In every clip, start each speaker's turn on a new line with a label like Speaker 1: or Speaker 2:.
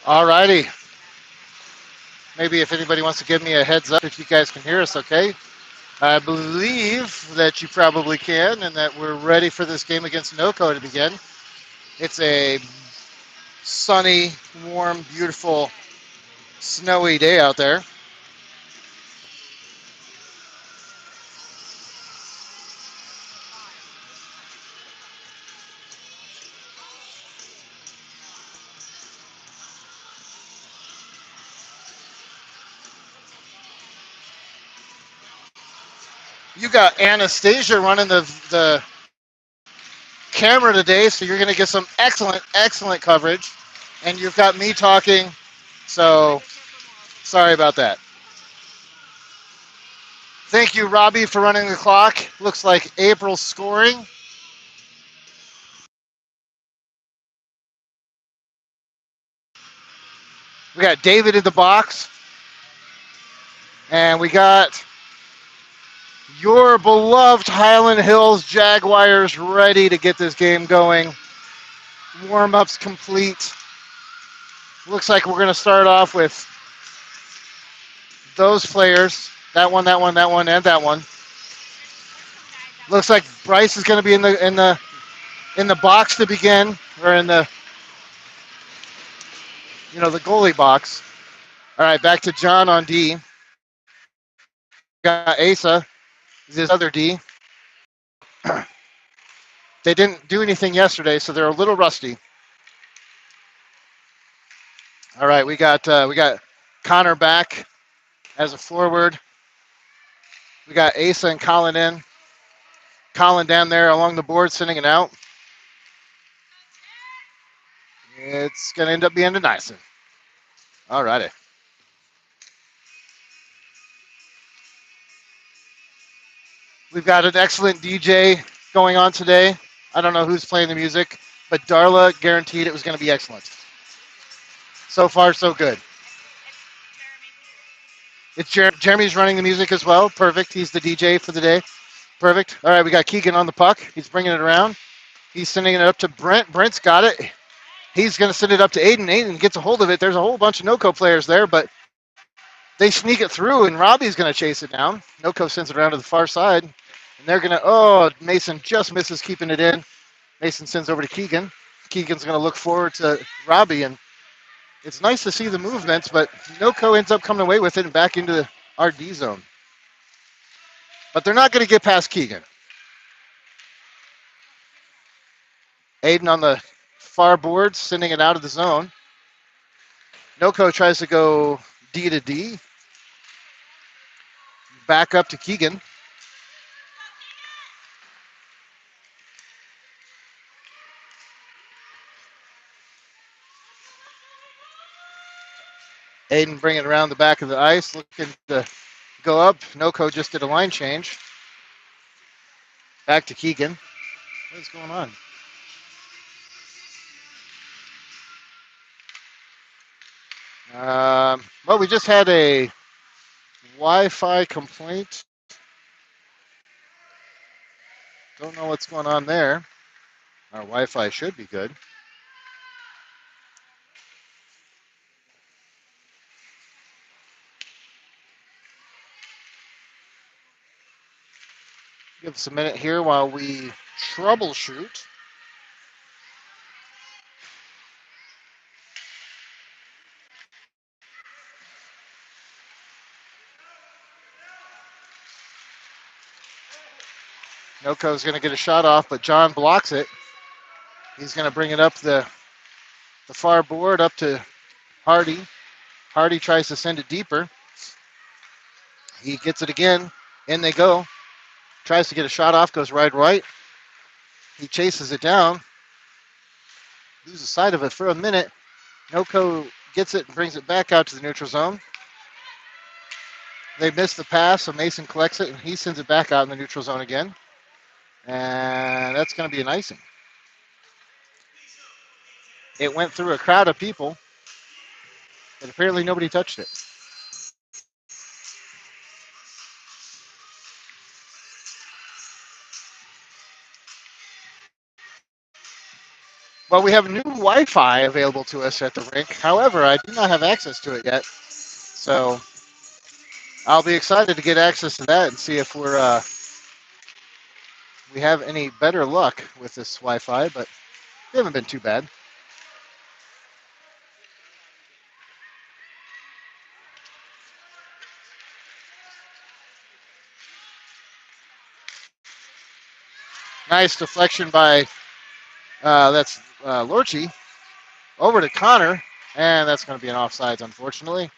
Speaker 1: Alrighty. Maybe if anybody wants to give me a heads up if you guys can hear us okay. I believe that you probably can and that we're ready for this game against NoCo to begin. It's a sunny, warm, beautiful, snowy day out there. You got Anastasia running the camera today, so you're going to get some excellent coverage. And you've got me talking, so sorry about that. Thank you, Robbie, for running the clock. Looks like April's scoring. We got David in the box, and we got your beloved Highland Hills Jaguars ready to get this game going. Warm-ups complete. Looks like we're going to start off with those players. That one, and that one. Looks like Bryce is going to be in the box to begin, or in the goalie box. All right, back to John on D. Got Asa, his other D. They didn't do anything yesterday, so they're a little rusty. All right, we got Connor back as a forward. We got Asa and Colin in. Colin down there along the board, sending it out. It's going to end up being a nice one. All righty. We've got an excellent DJ going on today. I don't know who's playing the music, but Darla guaranteed it was going to be excellent. So far, so good. It's Jeremy's running the music as well. Perfect. He's the DJ for the day. Perfect. All right, we got Keegan on the puck. He's bringing it around. He's sending it up to Brent. Brent's got it. He's going to send it up to Aiden. Aiden gets a hold of it. There's a whole bunch of NoCo players there, but they sneak it through, and Robbie's going to chase it down. NoCo sends it around to the far side, and they're going to, Mason just misses keeping it in. Mason sends over to Keegan. Keegan's going to look forward to Robbie, and it's nice to see the movements, but NoCo ends up coming away with it and back into the RD zone. But they're not going to get past Keegan. Aiden on the far board, sending it out of the zone. NoCo tries to go D to D. Back up to Keegan. Aiden bringing it around the back of the ice, looking to go up. NoCo just did a line change. Back to Keegan. What is going on? Well, we just had a Wi-Fi complaint. Don't know what's going on there. Our Wi-Fi should be good. Give us a minute here while we troubleshoot. NoCo's going to get a shot off, but John blocks it. He's going to bring it up the far board up to Hardy. Hardy tries to send it deeper. He gets it again. In they go. Tries to get a shot off, goes right. He chases it down. Loses sight of it for a minute. NoCo gets it and brings it back out to the neutral zone. They miss the pass, so Mason collects it, and he sends it back out in the neutral zone again. And that's going to be an icing. It went through a crowd of people, but apparently nobody touched it. Well, we have new Wi-Fi available to us at the rink. However, I do not have access to it yet. So I'll be excited to get access to that and see if we have any better luck with this Wi-Fi. But we haven't been too bad. Nice deflection by that's Lorchi over to Connor, and that's going to be an offsides, unfortunately.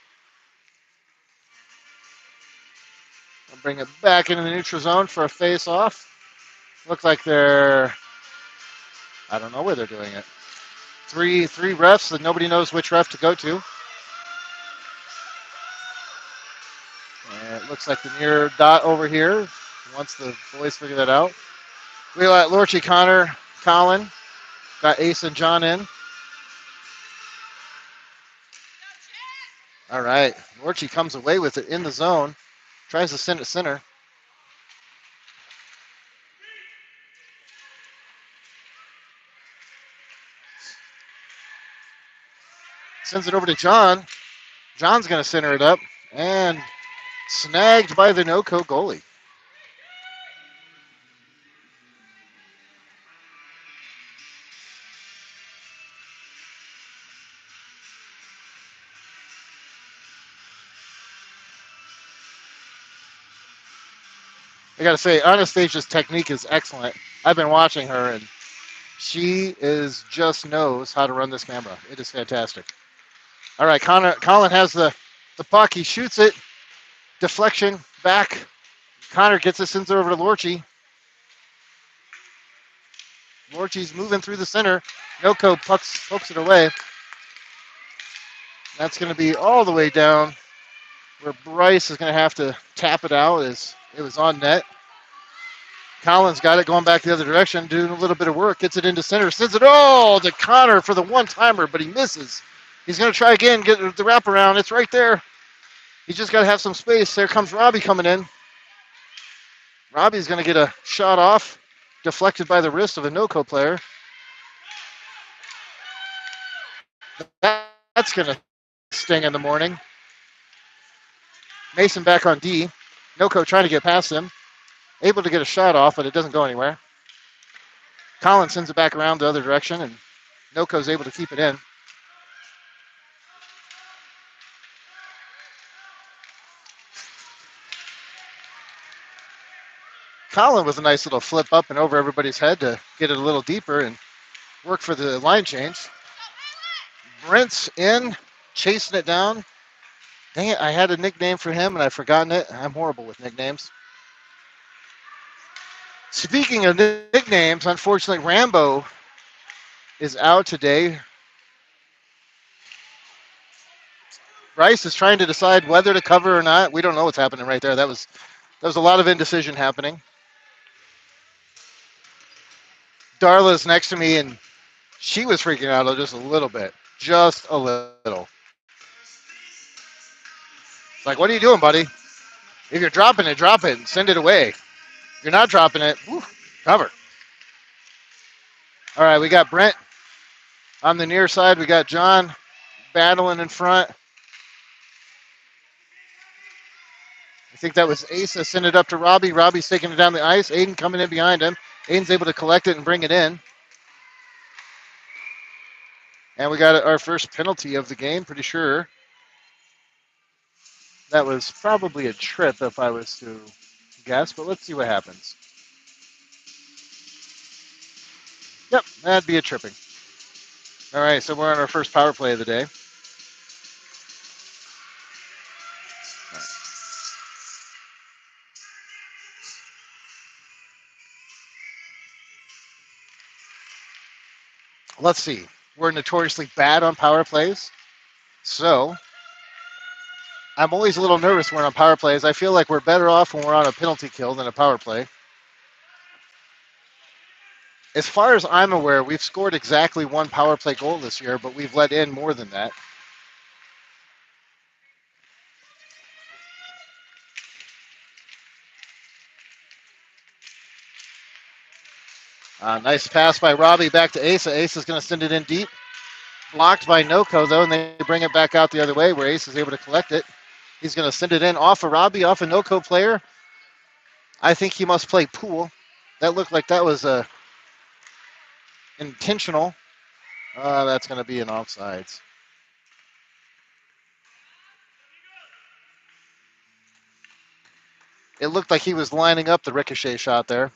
Speaker 1: I'll bring it back into the neutral zone for a face-off. Look like I don't know where they're doing it. Three refs that nobody knows which ref to go to. And it looks like the near dot over here. Once the boys figure that out, we let Lorchi, Connor, Colin, got Ace and John in. All right, Lorchi comes away with it in the zone, tries to send it center. Sends it over to John. John's going to center it up and snagged by the NoCo goalie. I got to say, Anastasia's technique is excellent. I've been watching her, and she just knows how to run this camera. It is fantastic. All right, Colin has the puck. He shoots it. Deflection back. Connor gets it, sends it over to Lorchi. Lorchi's moving through the center. NoCo pokes it away. That's going to be all the way down where Bryce is going to have to tap it out as it was on net. Collins got it going back the other direction, doing a little bit of work, gets it into center, sends it all to Connor for the one-timer, but he misses. He's going to try again, get the wraparound. It's right there. He's just got to have some space. There comes Robbie coming in. Robbie's going to get a shot off, deflected by the wrist of a NoCo player. That's going to sting in the morning. Mason back on D. NoCo trying to get past him. Able to get a shot off, but it doesn't go anywhere. Collins sends it back around the other direction, and NoCo's able to keep it in. Colin with a nice little flip up and over everybody's head to get it a little deeper and work for the line change. Brent's in, chasing it down. Dang it, I had a nickname for him and I've forgotten it. I'm horrible with nicknames. Speaking of nicknames, unfortunately, Rambo is out today. Bryce is trying to decide whether to cover or not. We don't know what's happening right there. That was a lot of indecision happening. Darla's next to me, and she was freaking out just a little bit. Just a little. It's like, what are you doing, buddy? If you're dropping it, drop it and send it away. If you're not dropping it, cover. All right, we got Brent on the near side. We got John battling in front. I think that was Asa. Send it up to Robbie. Robbie's taking it down the ice. Aiden coming in behind him. Aiden's able to collect it and bring it in. And we got our first penalty of the game, pretty sure. That was probably a trip if I was to guess, but let's see what happens. Yep, that'd be a tripping. All right, so we're on our first power play of the day. Let's see. We're notoriously bad on power plays. So I'm always a little nervous when we're on power plays. I feel like we're better off when we're on a penalty kill than a power play. As far as I'm aware, we've scored exactly one power play goal this year, but we've let in more than that. Nice pass by Robbie back to Asa. Asa's going to send it in deep. Blocked by NoCo, though, and they bring it back out the other way where Ace is able to collect it. He's going to send it in off of Robbie, off a NoCo player. I think he must play pool. That looked like that was intentional. That's going to be an offsides. It looked like he was lining up the ricochet shot there.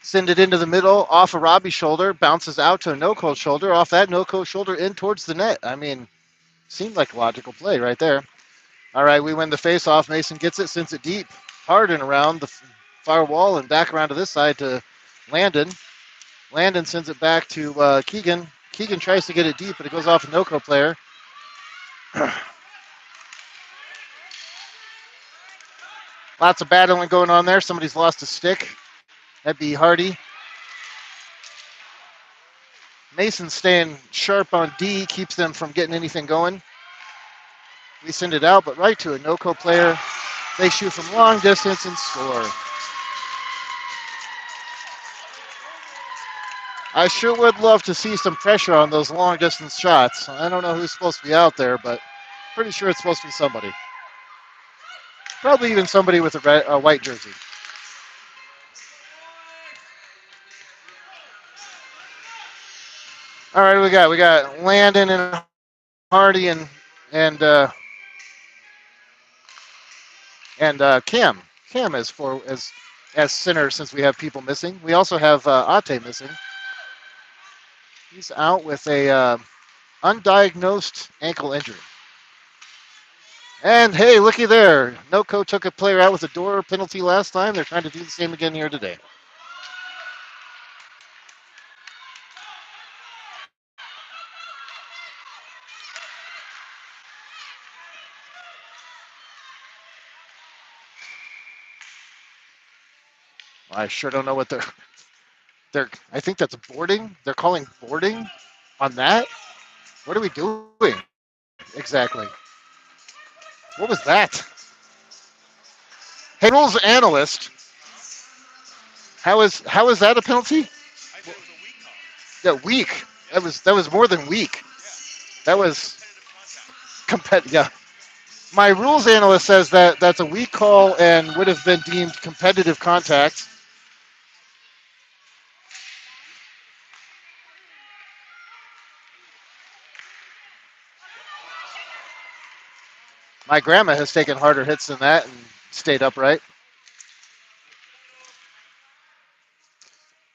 Speaker 1: Send it into the middle, off of Robbie's shoulder, bounces out to a NoCo shoulder, off that NoCo shoulder in towards the net. I mean, seemed like a logical play right there. All right, we win the face-off. Mason gets it, sends it deep, hard and around the far wall and back around to this side to Landon. Landon sends it back to Keegan. Keegan tries to get it deep, but it goes off a NoCo player. Lots of battling going on there. Somebody's lost a stick. That'd be Hardy. Mason staying sharp on D, keeps them from getting anything going. We send it out, but right to a NoCo player. They shoot from long distance and score. I sure would love to see some pressure on those long distance shots. I don't know who's supposed to be out there, but pretty sure it's supposed to be somebody. Probably even somebody with a white jersey. All right, we got Landon and Hardy and Cam. Cam is for as center since we have people missing. We also have Ate missing. He's out with a undiagnosed ankle injury. And hey, looky there. NoCo took a player out with a door penalty last time. They're trying to do the same again here today. I sure don't know what they're I think that's boarding. They're calling boarding on that. What are we doing exactly? What was that? Hey, rules analyst. How is that a penalty? Yeah, weak. That was more than weak. That was competitive. Yeah. My rules analyst says that that's a weak call and would have been deemed competitive contact. My grandma has taken harder hits than that and stayed upright.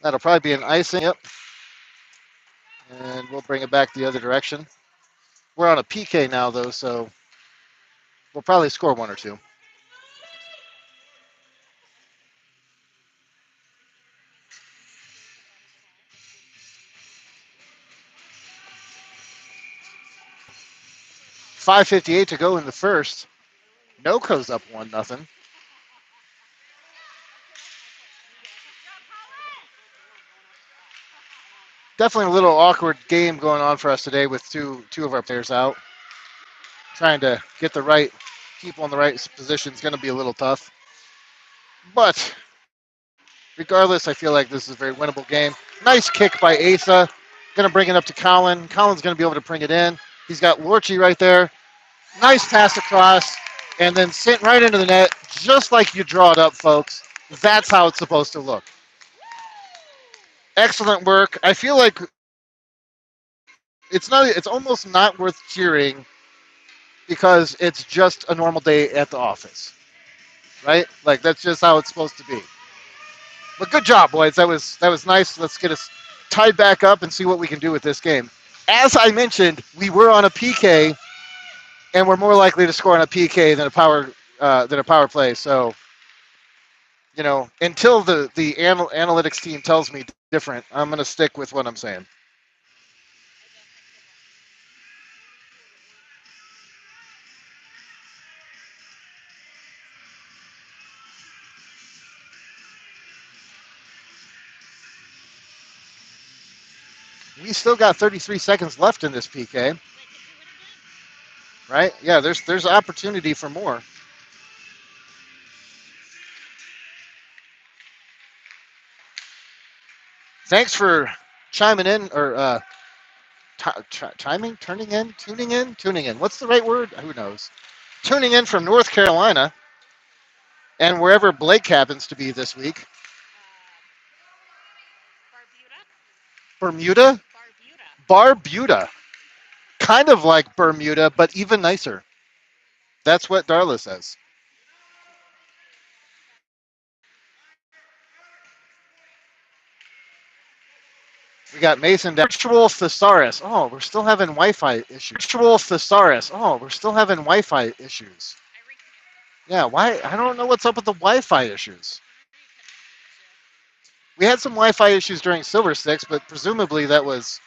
Speaker 1: That'll probably be an icing. Yep. And we'll bring it back the other direction. We're on a PK now, though, so we'll probably score one or two. .558 to go in the first. NoCo's up 1-0. Definitely a little awkward game going on for us today with two of our players out. Trying to get the right people in the right position is going to be a little tough. But regardless, I feel like this is a very winnable game. Nice kick by Asa. Going to bring it up to Colin. Colin's going to be able to bring it in. He's got Lorchi right there. Nice pass across. And then sent right into the net, just like you draw it up, folks. That's how it's supposed to look. Excellent work. I feel like it's almost not worth cheering because it's just a normal day at the office. Right? Like that's just how it's supposed to be. But good job, boys. That was nice. Let's get us tied back up and see what we can do with this game. As I mentioned, we were on a PK, and we're more likely to score on a PK than a power play. So, until the analytics team tells me different, I'm going to stick with what I'm saying. We still got 33 seconds left in this PK, right? Yeah, there's opportunity for more. Thanks for chiming in or chiming, tuning in. What's the right word? Who knows? Tuning in from North Carolina and wherever Blake happens to be this week. Bermuda? Barbuda. Kind of like Bermuda, but even nicer. That's what Darla says. We got Mason down. Virtual thesaurus. Oh, we're still having Wi-Fi issues. Virtual thesaurus. Oh, we're still having Wi-Fi issues. Yeah, why? I don't know what's up with the Wi-Fi issues. We had some Wi-Fi issues during Silver Six, but presumably that was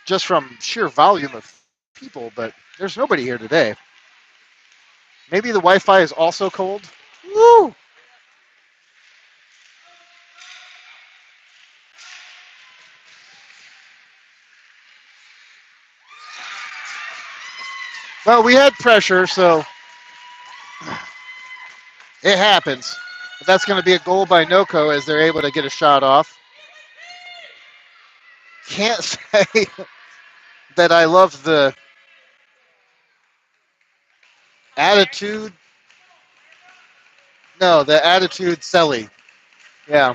Speaker 1: just from sheer volume of people. But there's nobody here today. Maybe the Wi-Fi is also cold. Woo! Well, we had pressure, so it happens. But that's going to be a goal by NoCo as they're able to get a shot off. Can't say that I love the attitude. No, the attitude Selly. Yeah.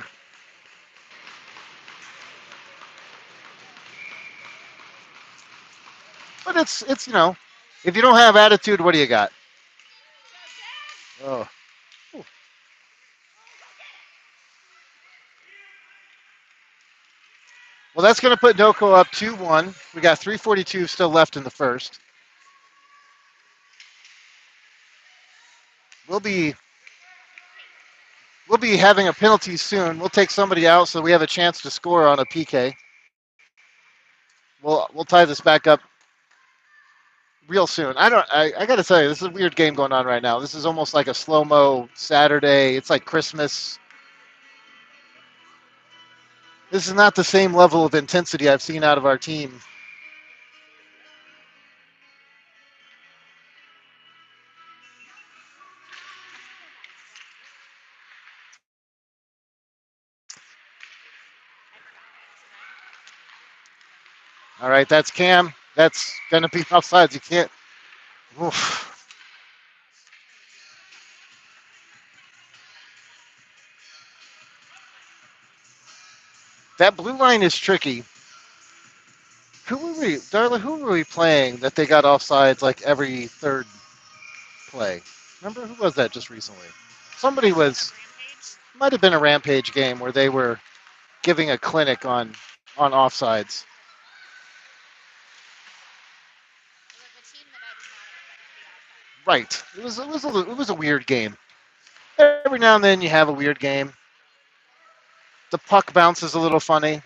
Speaker 1: But it's if you don't have attitude, what do you got? Oh. Well, that's going to put NoCo up 2-1. We got 3:42 still left in the first. We'll be we'll be having a penalty soon. We'll take somebody out so we have a chance to score on a PK. We'll tie this back up real soon. I got to tell you, this is a weird game going on right now. This is almost like a slow mo Saturday. It's like Christmas. This is not the same level of intensity I've seen out of our team. All right, that's Cam. That's going to be offsides. You can't. Oof. That blue line is tricky. Who were we, Darla? Who were we playing that they got offsides like every third play? Remember who was that just recently? Somebody was might have been a Rampage game where they were giving a clinic on offsides. Right. It was a weird game. Every now and then you have a weird game. The puck bounces a little funny.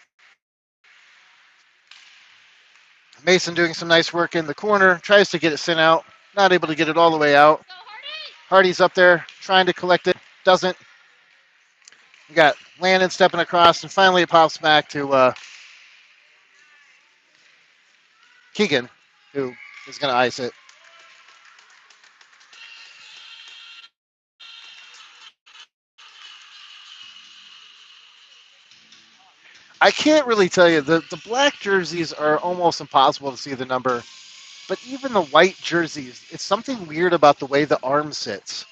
Speaker 1: Mason doing some nice work in the corner, tries to get it sent out, not able to get it all the way out. Hardy's up there trying to collect it, doesn't. We got Landon stepping across, and finally it pops back to Keegan, who is going to ice it. I can't really tell you. The black jerseys are almost impossible to see the number, but even the white jerseys, it's something weird about the way the arm sits.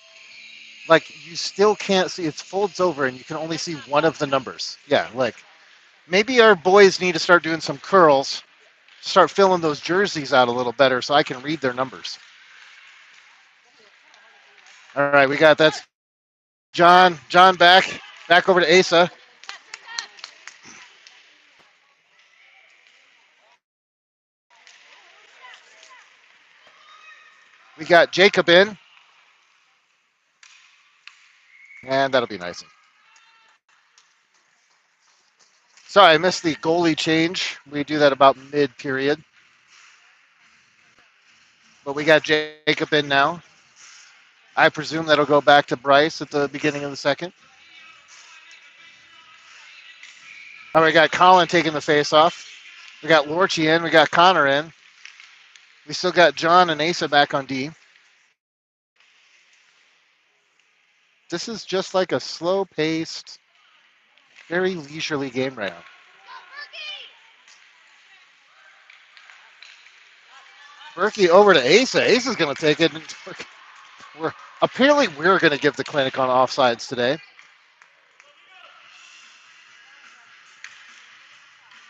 Speaker 1: Like, you still can't see. It folds over, and you can only see one of the numbers. Yeah, like, maybe our boys need to start doing some curls, start filling those jerseys out a little better so I can read their numbers. All right, we got that's John. John back over to Asa. We got Jacob in, and that'll be nice. Sorry, I missed the goalie change. We do that about mid-period. But we got Jacob in now. I presume that'll go back to Bryce at the beginning of the second. All right, we got Colin taking the face off. We got Lorchie in. We got Connor in. We still got John and Asa back on D. This is just like a slow-paced, very leisurely game right now. Berkey over to Asa. Asa's going to take it. We're apparently we're going to give the clinic on offsides today.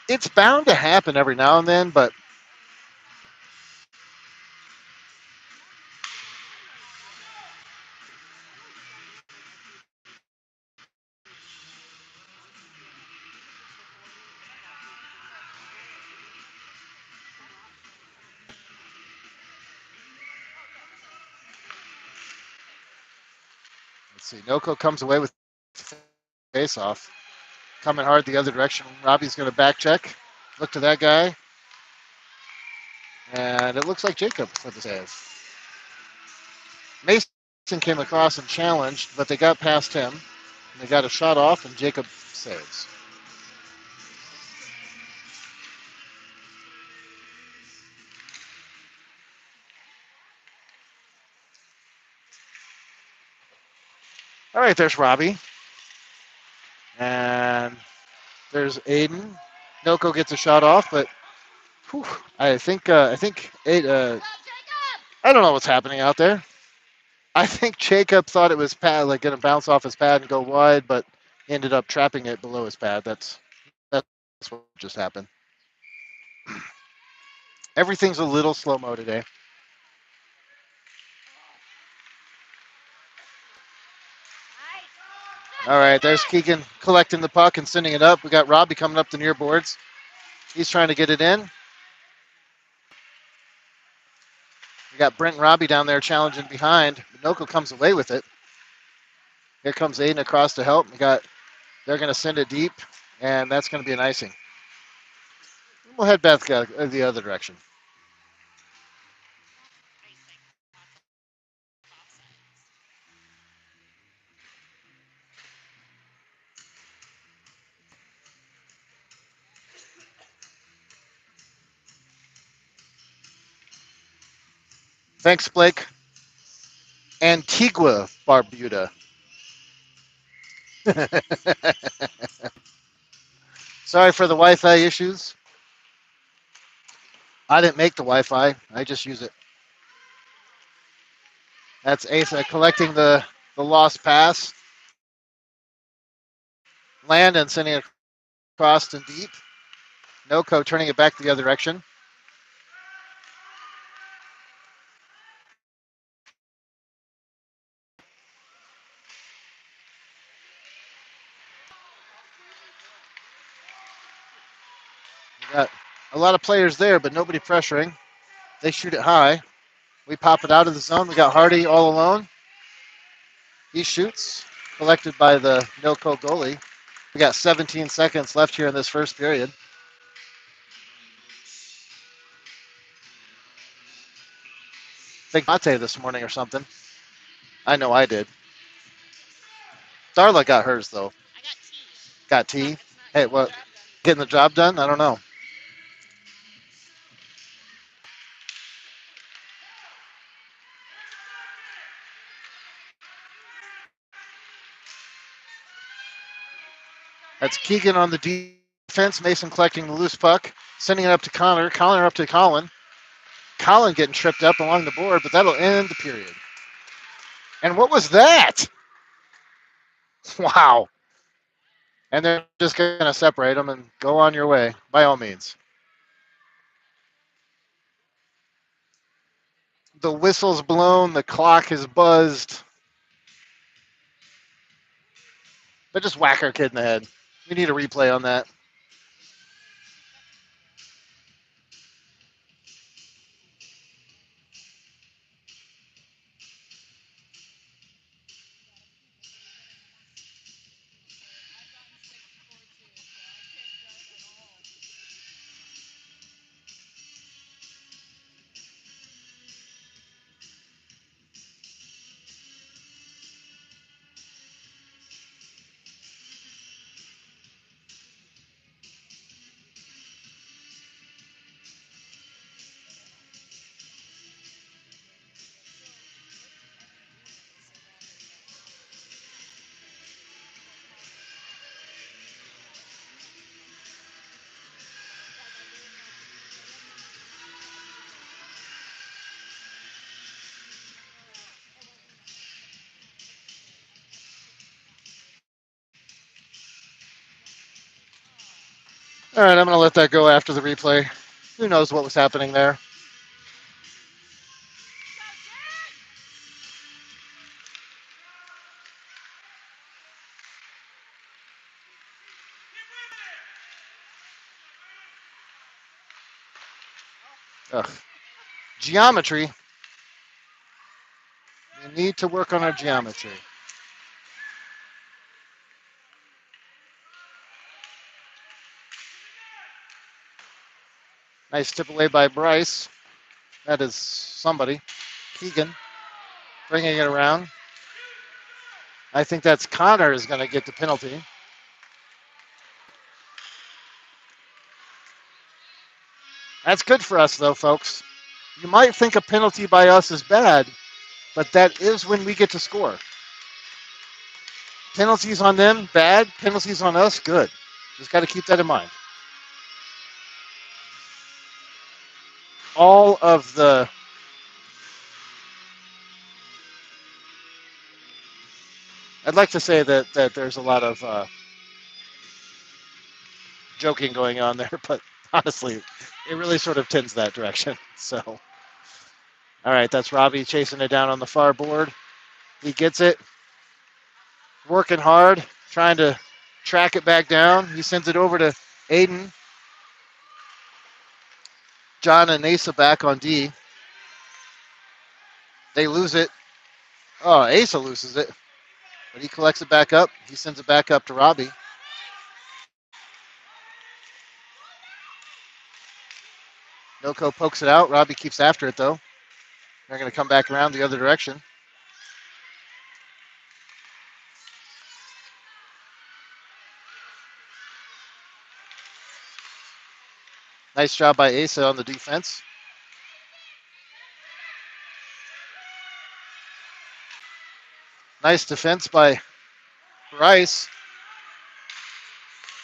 Speaker 1: It's bound to happen every now and then, but let's see. NoCo comes away with face off. Coming hard the other direction. Robbie's going to back check. Look to that guy. And it looks like Jacob for the save. Mason came across and challenged, but they got past him. They got a shot off, and Jacob saves. All right, there's Robbie. And there's Aiden. NoCo gets a shot off, but whew, I don't know what's happening out there. I think Jacob thought it was pad, like going to bounce off his pad and go wide, but ended up trapping it below his pad. That's what just happened. Everything's a little slow mo today. All right, there's Keegan collecting the puck and sending it up. We got Robbie coming up the near boards. He's trying to get it in. We got Brent and Robbie down there challenging behind. NoCo comes away with it. Here comes Aiden across to help. They're going to send it deep, and that's going to be an icing. We'll head back the other direction. Thanks, Blake. Antigua, Barbuda. Sorry for the Wi-Fi issues. I didn't make the Wi-Fi. I just use it. That's Asa collecting the lost pass. Landon sending it across and deep. NoCo turning it back the other direction. We got a lot of players there, but nobody pressuring. They shoot it high. We pop it out of the zone. We got Hardy all alone. He shoots, collected by the NoCo goalie. We got 17 seconds left here in this first period. Big latte this morning or something. I know I did. Darla got hers though. Got tea. Hey, what? Getting the job done? I don't know. That's Keegan on the defense. Mason collecting the loose puck, sending it up to Connor. Connor up to Colin. Colin getting tripped up along the board, but that'll end the period. And what was that? Wow. And they're just going to separate them and go on your way, by all means. The whistle's blown, the clock has buzzed. But just whack our kid in the head. We need a replay on that. All right, I'm going to let that go after the replay. Who knows what was happening there? Ugh. Geometry. We need to work on our geometry. Nice tip away by Bryce. That is somebody. Keegan bringing it around. I think that's Connor is going to get the penalty. That's good for us, though, folks. You might think a penalty by us is bad, but that is when we get to score. Penalties on them, bad. Penalties on us, good. Just got to keep that in mind. All of the I'd like to say that there's a lot of joking going on there, but honestly, it really sort of tends that direction. So, all right, that's Robbie chasing it down on the far board. He gets it, working hard, trying to track it back down. He sends it over to Aiden. John and Asa back on D. They lose it. Oh, Asa loses it, but he collects it back up. He sends it back up to Robbie. NoCo pokes it out. Robbie keeps after it, though. They're going to come back around the other direction. Nice job by Asa on the defense. Nice defense by Rice.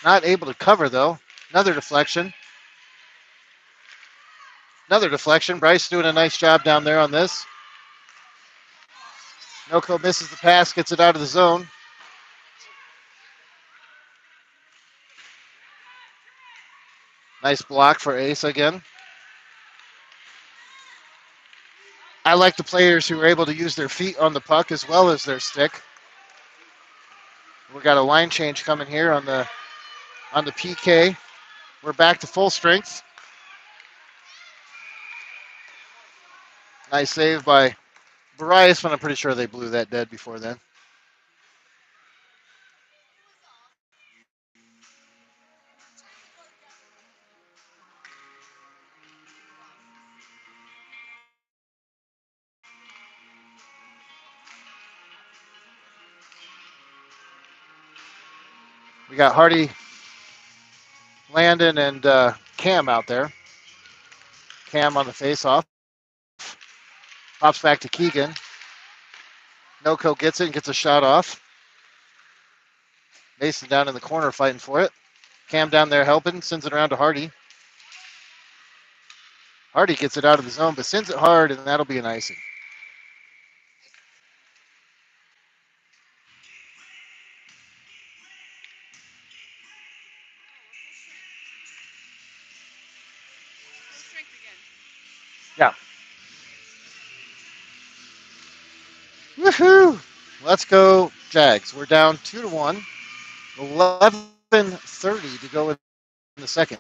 Speaker 1: Not able to cover, though. Another deflection. Another deflection. Bryce doing a nice job down there on this. NoCo misses the pass, gets it out of the zone. Nice block for Ace again. I like the players who are able to use their feet on the puck as well as their stick. We got a line change coming here on the PK. We're back to full strength. Nice save by Bryce, but I'm pretty sure they blew that dead before then. We got Hardy, Landon, and Cam out there. Cam on the face-off. Pops back to Keegan. NoCo gets it and gets a shot off. Mason down in the corner fighting for it. Cam down there helping, sends it around to Hardy. Hardy gets it out of the zone, but sends it hard, and that'll be an icing. Yeah. Woohoo! Let's go, Jags. We're down 2-1. 11:30 to go in the second.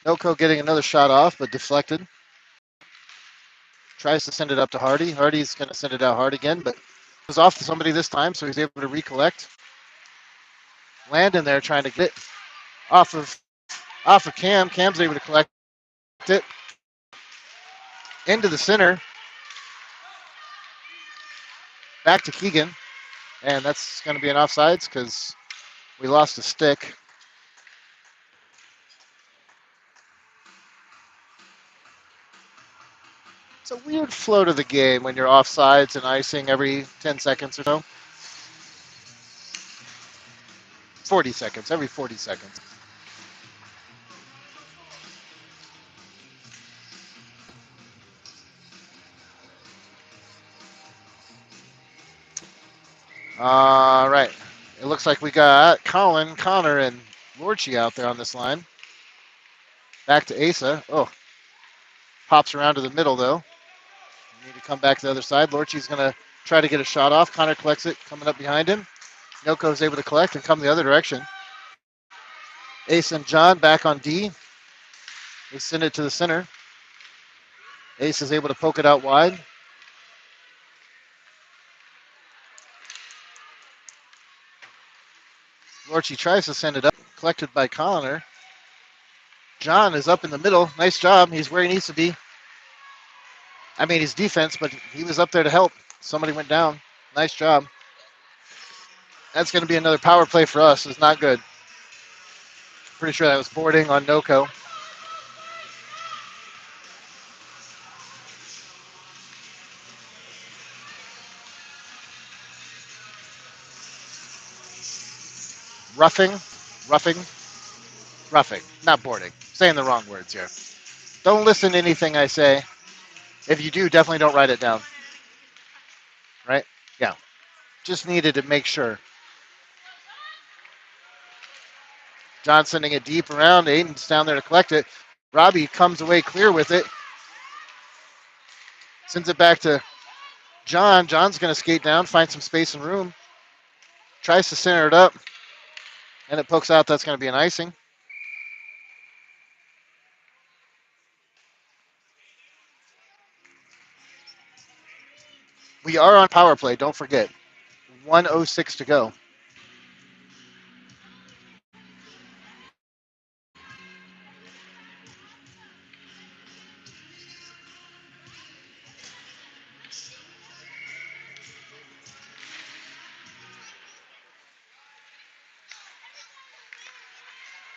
Speaker 1: NoCo getting another shot off, but deflected. Tries to send it up to Hardy. Hardy's going to send it out hard again, but was off to somebody this time, so he's able to recollect. Landon there trying to get it off of Cam. Cam's able to collect it into the center. Back to Keegan, and that's going to be an offsides because we lost a stick. It's a weird flow to the game when you're offsides and icing every 10 seconds or so. 40 seconds, every 40 seconds. All right. It looks like we got Colin, Connor, and Lorchi out there on this line. Back to Asa. Oh, pops around to the middle, though. Need to come back to the other side. Lorchi's going to try to get a shot off. Connor collects it, coming up behind him. NoCo is able to collect and come the other direction. Asa and John back on D. They send it to the center. Ace is able to poke it out wide. Lorchi tries to send it up. Collected by Connor. John is up in the middle. Nice job. He's where he needs to be. I mean, he's defense, but he was up there to help. Somebody went down. Nice job. That's going to be another power play for us. It's not good. Pretty sure that was boarding on NoCo. Roughing, roughing, roughing. Not boarding. Saying the wrong words here. Don't listen to anything I say. If you do, definitely don't write it down. Right? Yeah. Just needed to make sure. John sending it deep around. Aiden's down there to collect it. Robbie comes away clear with it. Sends it back to John. John's going to skate down, find some space and room. Tries to center it up, and it pokes out. That's going to be an icing. We are on power play. Don't forget. 1:06 to go.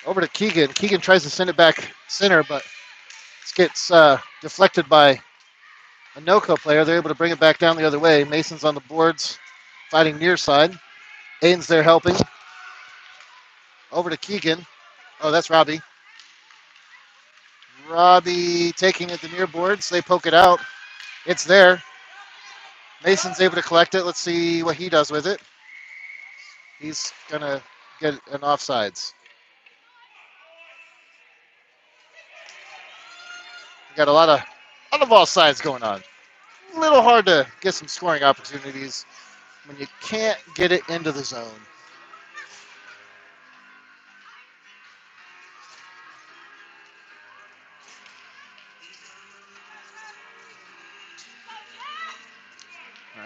Speaker 1: Over to Keegan. Keegan tries to send it back center, but it gets deflected by a NoCo player. They're able to bring it back down the other way. Mason's on the boards, fighting near side. Aiden's there helping. Over to Keegan. Oh, that's Robbie. Robbie taking it to near boards. They poke it out. It's there. Mason's able to collect it. Let's see what he does with it. He's going to get an offsides. We got a lot of offsides going on. A little hard to get some scoring opportunities when you can't get it into the zone.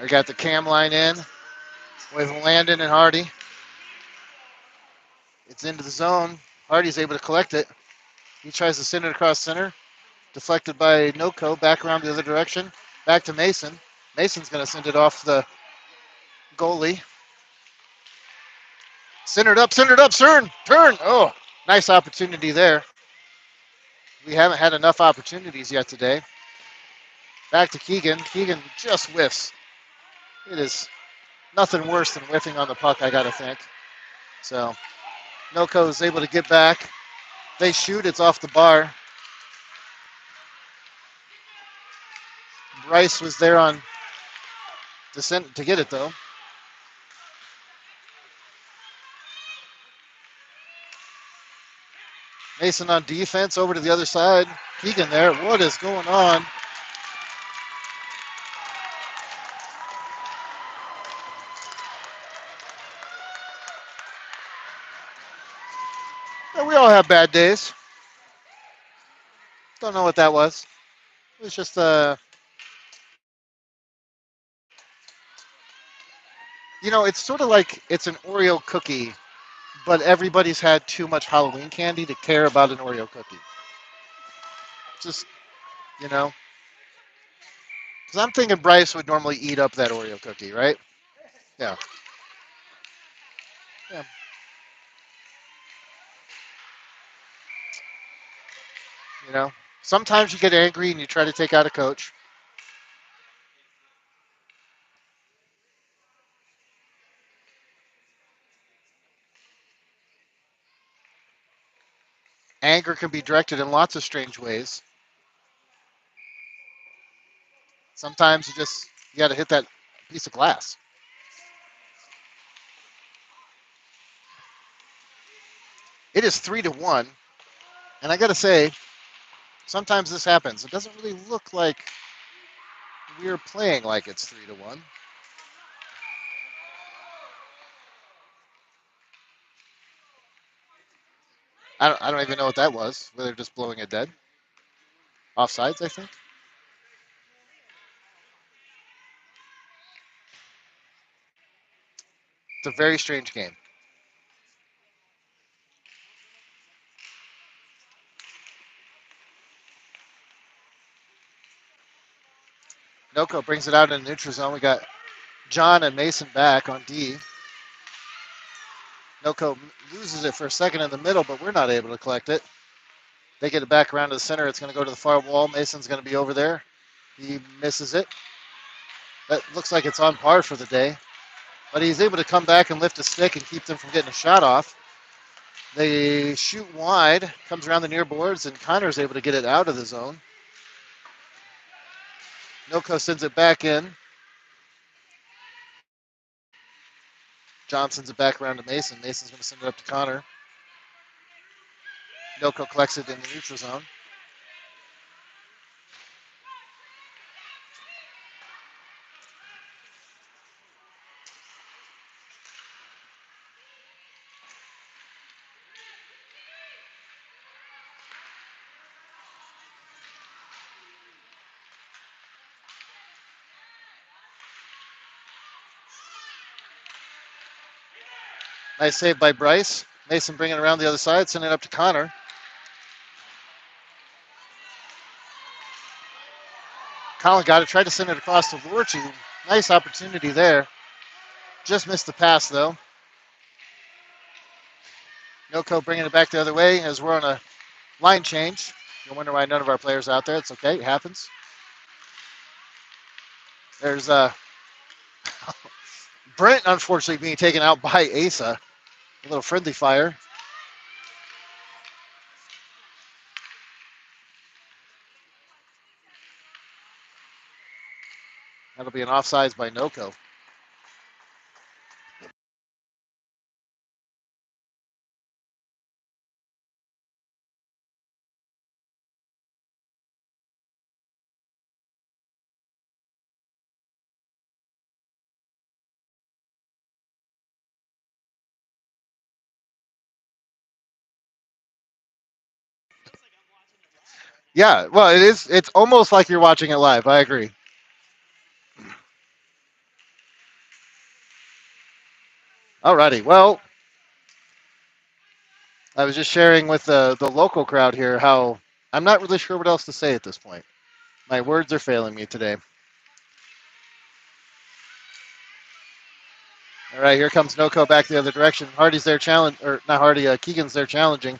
Speaker 1: I got the cam line in with Landon and Hardy. It's into the zone. Hardy's able to collect it. He tries to send it across center. Deflected by NoCo. Back around the other direction. Back to Mason. Mason's going to send it off the goalie. Centered up, turn. Oh, nice opportunity there. We haven't had enough opportunities yet today. Back to Keegan. Keegan just whiffs. It is nothing worse than whiffing on the puck, I got to think. So NoCo is able to get back. They shoot. It's off the bar. Bryce was there on descent to get it, though. Mason on defense over to the other side. Keegan there. What is going on? Yeah, we all have bad days. Don't know what that was. It was just it's sort of like it's an Oreo cookie, but everybody's had too much Halloween candy to care about an Oreo cookie. Just, you know, because I'm thinking Bryce would normally eat up that Oreo cookie, right? Yeah. Yeah. You know, sometimes you get angry and you try to take out a coach. Anger can be directed in lots of strange ways. Sometimes you got to hit that piece of glass. It is 3-1, and I got to say, sometimes this happens. It doesn't really look like we're playing like it's 3-1. I don't even know what that was. Whether they're just blowing it dead. Offsides, I think. It's a very strange game. NoCo brings it out in the neutral zone. We got John and Mason back on D. NoCo loses it for a second in the middle, but we're not able to collect it. They get it back around to the center. It's going to go to the far wall. Mason's going to be over there. He misses it. That looks like it's on par for the day. But he's able to come back and lift a stick and keep them from getting a shot off. They shoot wide, comes around the near boards, and Connor's able to get it out of the zone. NoCo sends it back in. Johnson's it back around to Mason. Mason's going to send it up to Connor. NoCo collects it in the neutral zone. Nice save by Bryce. Mason bringing it around the other side, sending it up to Connor. Colin got it, tried to send it across to Lorchi. Nice opportunity there. Just missed the pass, though. NoCo bringing it back the other way as we're on a line change. You'll wonder why none of our players are out there. It's okay, it happens. There's Brent, unfortunately, being taken out by Asa. A little friendly fire. That'll be an offsides by NoCo. Yeah, well, it is. It's almost like you're watching it live. I agree. Alrighty. Well, I was just sharing with the local crowd here how I'm not really sure what else to say at this point. My words are failing me today. All right, here comes NoCo back the other direction. Hardy's there challenge, or not Hardy, Keegan's there challenging,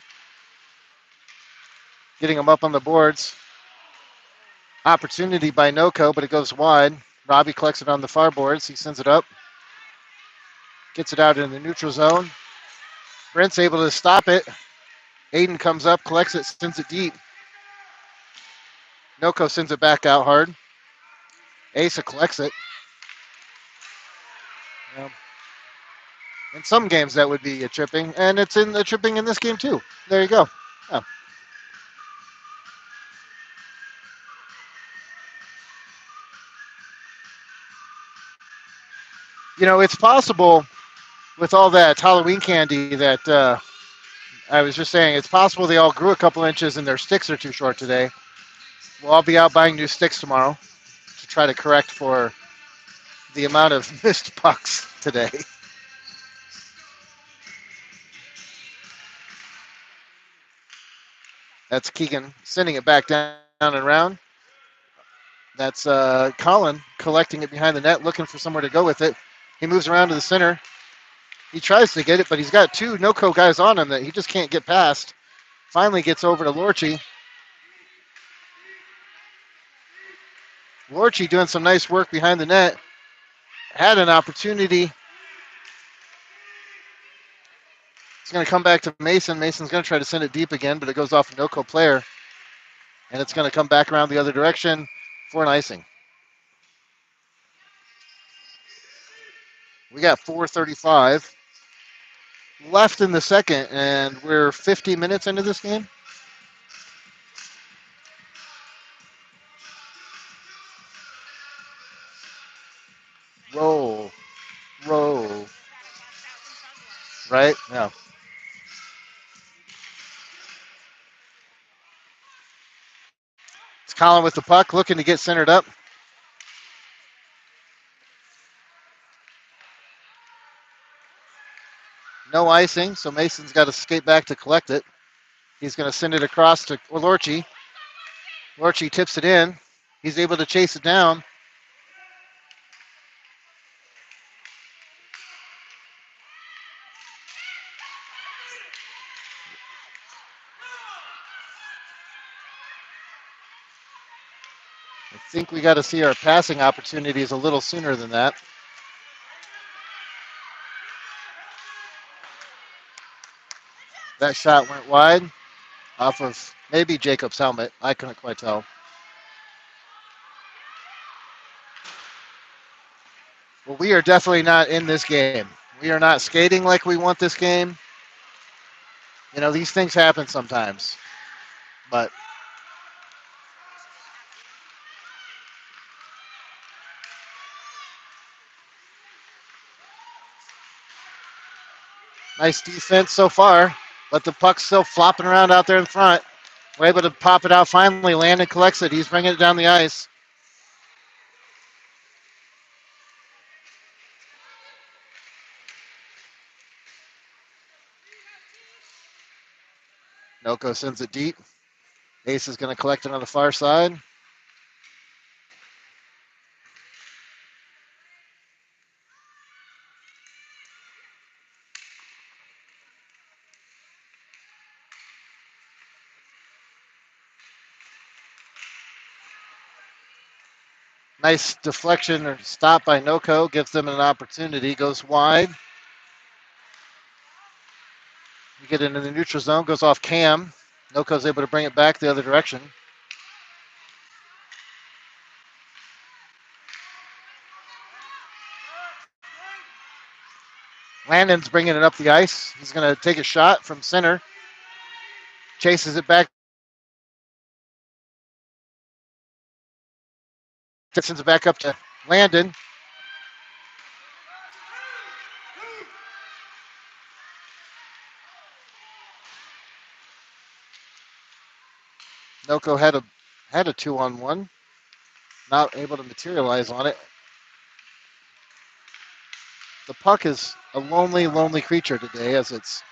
Speaker 1: getting him up on the boards. Opportunity by NoCo, but it goes wide. Robbie collects it on the far boards. He sends it up, gets it out in the neutral zone. Brent's able to stop it. Aiden comes up, collects it, sends it deep. NoCo sends it back out hard. Asa collects it. Um, in some games, that would be a tripping, and it's in the tripping in this game too. There you go. Oh. You know, it's possible with all that Halloween candy that I was just saying, it's possible they all grew a couple inches and their sticks are too short today. We'll all be out buying new sticks tomorrow to try to correct for the amount of missed pucks today. That's Keegan sending it back down and around. That's Colin collecting it behind the net, looking for somewhere to go with it. He moves around to the center. He tries to get it, but he's got two NoCo guys on him that he just can't get past. Finally gets over to Lorchi. Lorchi doing some nice work behind the net. Had an opportunity. It's going to come back to Mason. Mason's going to try to send it deep again, but it goes off a NoCo player. And it's going to come back around the other direction for an icing. We got 4:35 left in the second, and we're 50 minutes into this game. Roll, roll, right? Yeah. It's Colin with the puck, looking to get centered up. No icing, so Mason's got to skate back to collect it. He's going to send it across to Lorchi. Lorchi tips it in. He's able to chase it down. I think we got to see our passing opportunities a little sooner than that. That shot went wide off of maybe Jacob's helmet. I couldn't quite tell. Well, we are definitely not in this game. We are not skating like we want this game. You know, these things happen sometimes. But nice defense so far. But the puck's still flopping around out there in front. We're able to pop it out finally. Landon collects it. He's bringing it down the ice. NoCo sends it deep. Ace is going to collect it on the far side. Nice deflection or stop by NoCo. Gives them an opportunity. Goes wide. You get into the neutral zone. Goes off Cam. NoCo's able to bring it back the other direction. Landon's bringing it up the ice. He's going to take a shot from center. Chases it back. Sends it back up to Landon. NoCo had a 2-on-1. Not able to materialize on it. The puck is a lonely, lonely creature today as it's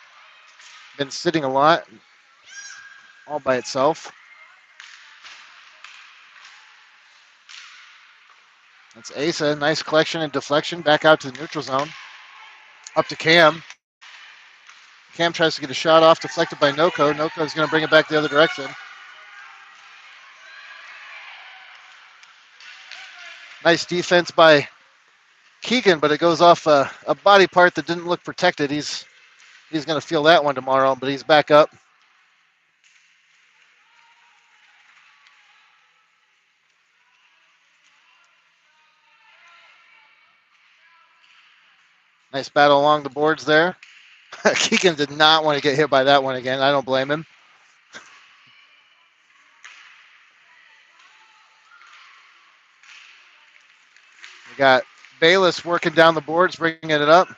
Speaker 1: been sitting a lot all by itself. That's Asa. Nice collection and deflection. Back out to the neutral zone. Up to Cam. Cam tries to get a shot off, deflected by NoCo. NoCo is going to bring it back the other direction. Nice defense by Keegan, but it goes off a body part that didn't look protected. He's going to feel that one tomorrow, but he's back up. Nice battle along the boards there. Keegan did not want to get hit by that one again. I don't blame him. We got Bayless working down the boards, bringing it up.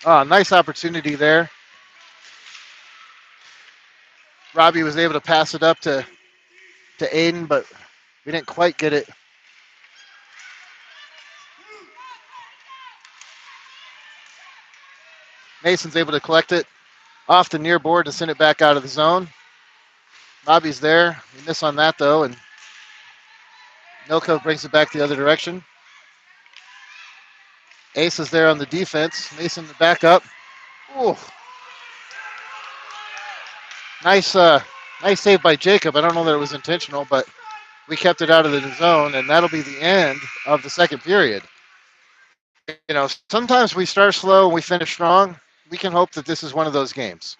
Speaker 1: Oh, nice opportunity there. Robbie was able to pass it up to Aiden, but we didn't quite get it. Mason's able to collect it off the near board to send it back out of the zone. Robbie's there. We miss on that, though, and NoCo brings it back the other direction. Ace is there on the defense. Mason back up. Ooh. Nice save by Jacob. I don't know that it was intentional, but we kept it out of the zone, and that'll be the end of the second period. You know, sometimes we start slow and we finish strong. we can hope that this is one of those games.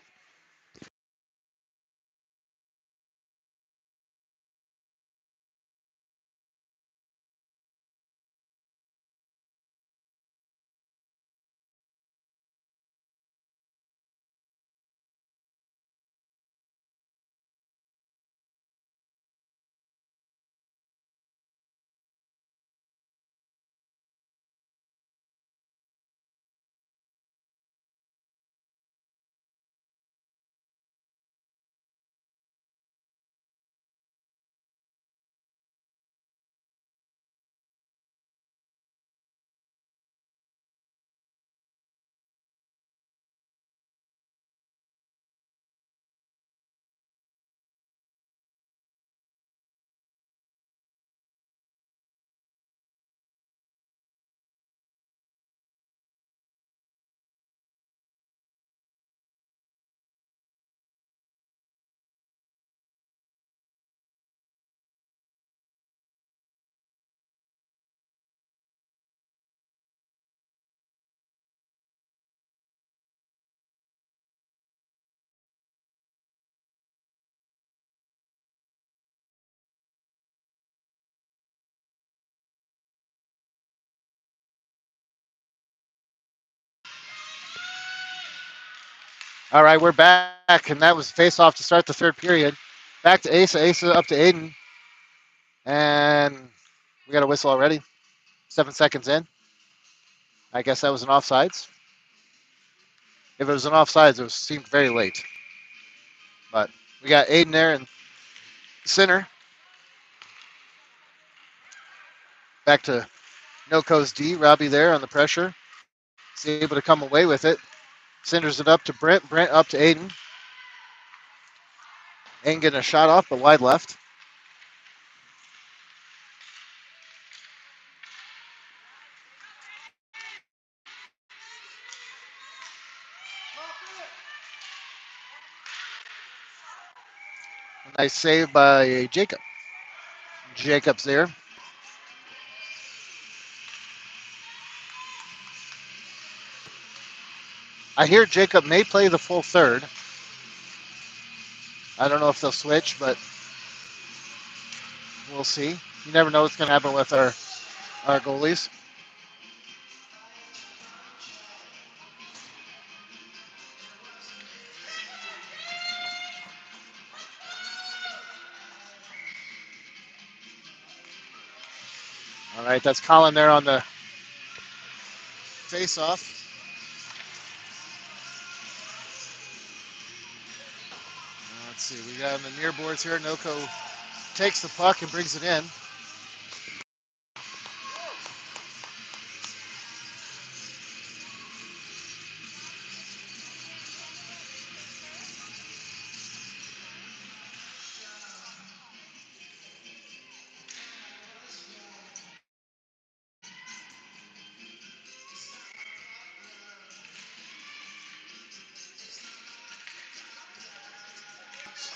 Speaker 1: All right, we're back, and that was face off to start the third period. Back to Asa. Asa up to Aiden, and we got a whistle already. 7 seconds in. I guess that was an offsides. If it was an offsides, it seemed very late. But we got Aiden there in center. Back to NoCo's D. Robbie there on the pressure. He's able to come away with it. Centers it up to Brent. Brent up to Aiden. Aiden getting a shot off, but wide left. A nice save by Jacob. Jacob's there. I hear Jacob may play the full third. I don't know if they'll switch, but we'll see. You never know what's going to happen with our goalies. All right, that's Colin there on the face-off. Let's see. We got on the near boards here. NoCo takes the puck and brings it in.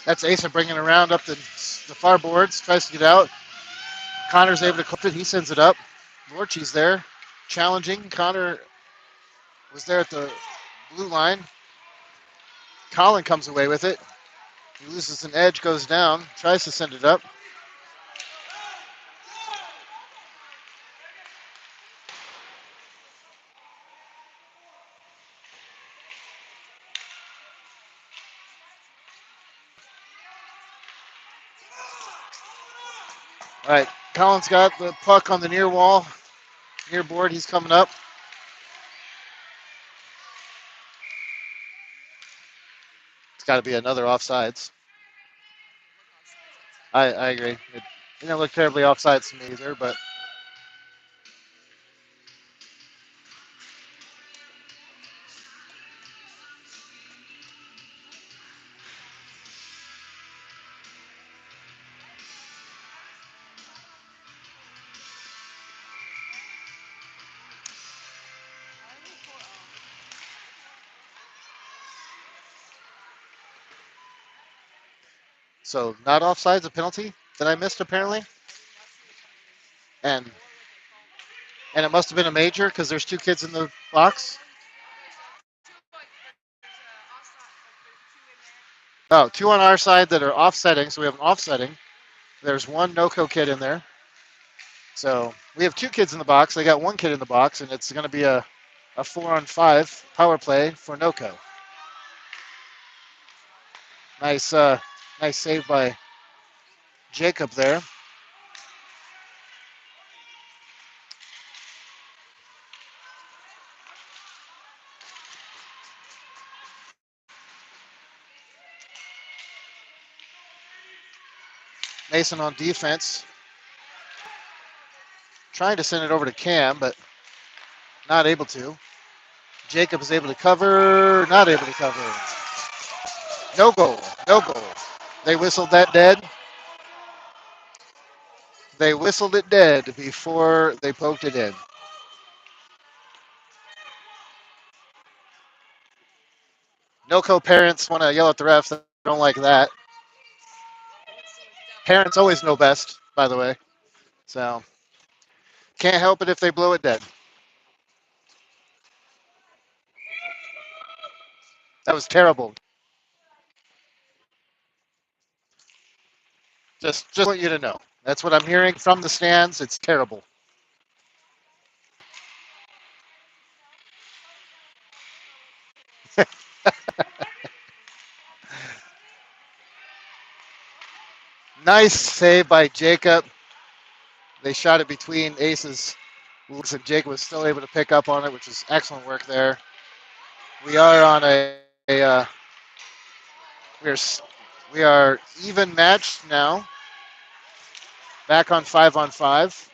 Speaker 1: That's Asa bringing it around up the far boards. Tries to get out. Connor's able to clip it. He sends it up. Lorchie's there, challenging. Connor was there at the blue line. Colin comes away with it. He loses an edge, goes down, tries to send it up. All right, Colin's got the puck on the near wall, near board. He's coming up. It's got to be another offsides. I agree. It didn't look terribly offsides to me either, but so not offsides, a penalty that I missed apparently, and it must have been a major because there's two kids in the box. Oh, two on our side that are offsetting. So we have an offsetting. There's one NoCo kid in there. So we have two kids in the box. They got one kid in the box, and it's going to be a 4-on-5 power play for NoCo. Nice, nice save by Jacob there. Mason on defense, trying to send it over to Cam, but not able to. Jacob is able to cover, not able to cover. No goal, no goal. They whistled that dead. They whistled it dead before they poked it in. NoCo parents want to yell at the refs. They don't like that. Parents always know best, by the way. So can't help it if they blow it dead. That was terrible. Just want you to know. That's what I'm hearing from the stands. It's terrible. Nice save by Jacob. They shot it between Ace's legs, and Jacob was still able to pick up on it, which is excellent work there. We are on we are we are even matched now. Back on 5-on-5.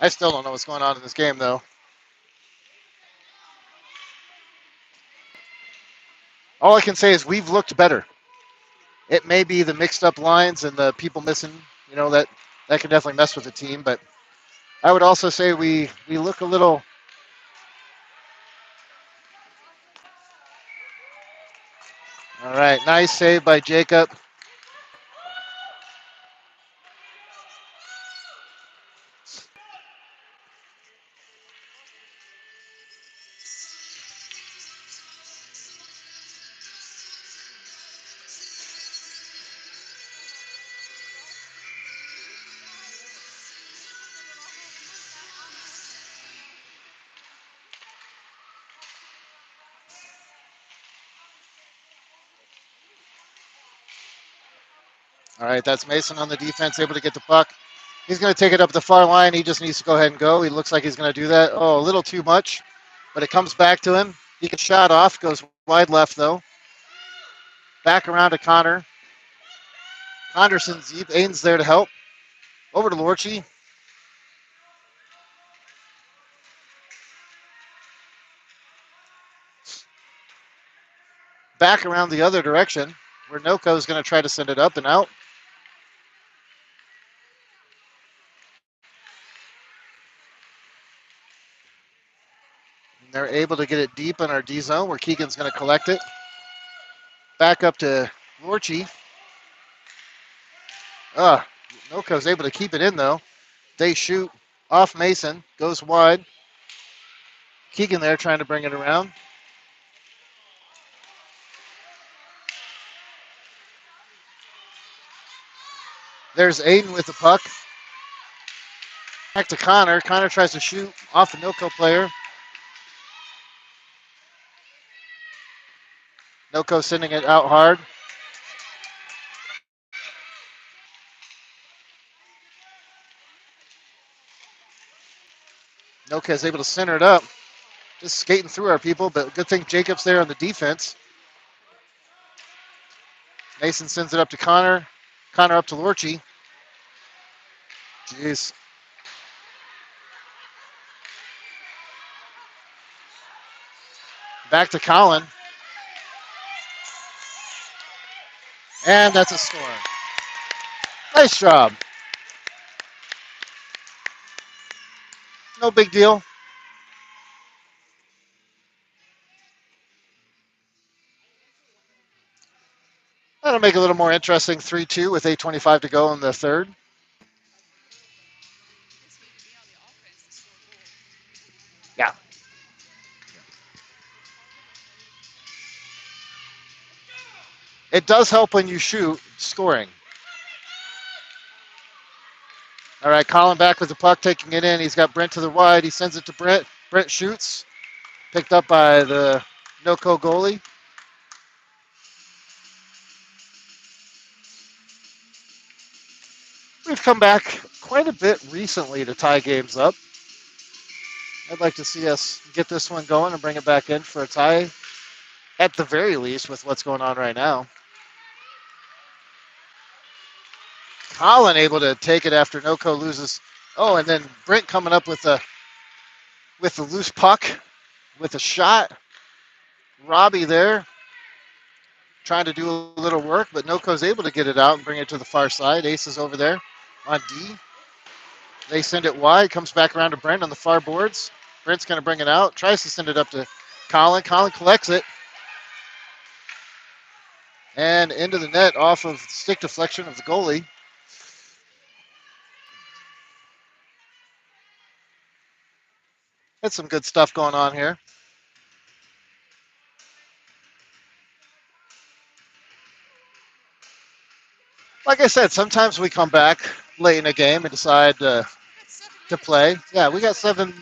Speaker 1: I still don't know what's going on in this game though. All I can say is we've looked better. It may be the mixed up lines and the people missing, that can definitely mess with the team, but I would also say we look a little. All right, nice save by Jacob. All right, that's Mason on the defense, able to get the puck. He's going to take it up the far line. He just needs to go ahead and go. He looks like he's going to do that. Oh, a little too much, but it comes back to him. He gets shot off, goes wide left, though. Back around to Connor. Conderson's Aiden's there to help. Over to Lorchie. Back around the other direction, where NoCo is going to try to send it up and out. And they're able to get it deep in our D zone, where Keegan's going to collect it. Back up to Lorchie. NoCo's able to keep it in, though. They shoot off Mason, goes wide. Keegan there trying to bring it around. There's Aiden with the puck. Back to Connor. Connor tries to shoot off the NoCo player. NoCo sending it out hard. NoCo is able to center it up. Just skating through our people, but good thing Jacob's there on the defense. Mason sends it up to Connor. Connor up to Lorchie. Jeez. Back to Colin. And that's a score. Nice job. No big deal. That'll make it a little more interesting. 3-2 with 8:25 to go in the third. Yeah. It does help when you shoot scoring. All right, Colin back with the puck, taking it in. He's got Brent to the wide. He sends it to Brent. Brent shoots, picked up by the NoCo goalie. We've come back quite a bit recently to tie games up. I'd like to see us get this one going and bring it back in for a tie, at the very least, with what's going on right now. Colin able to take it after NoCo loses. Oh, and then Brent coming up with the loose puck with a shot. Robbie there trying to do a little work, but NoCo's able to get it out and bring it to the far side. Ace is over there on D. They send it wide, comes back around to Brent on the far boards. Brent's going to bring it out, tries to send it up to Colin. Colin collects it and into the net off of the stick deflection of the goalie. That's some good stuff going on here. Like I said, sometimes we come back late in a game and decide to play. Yeah, we got 7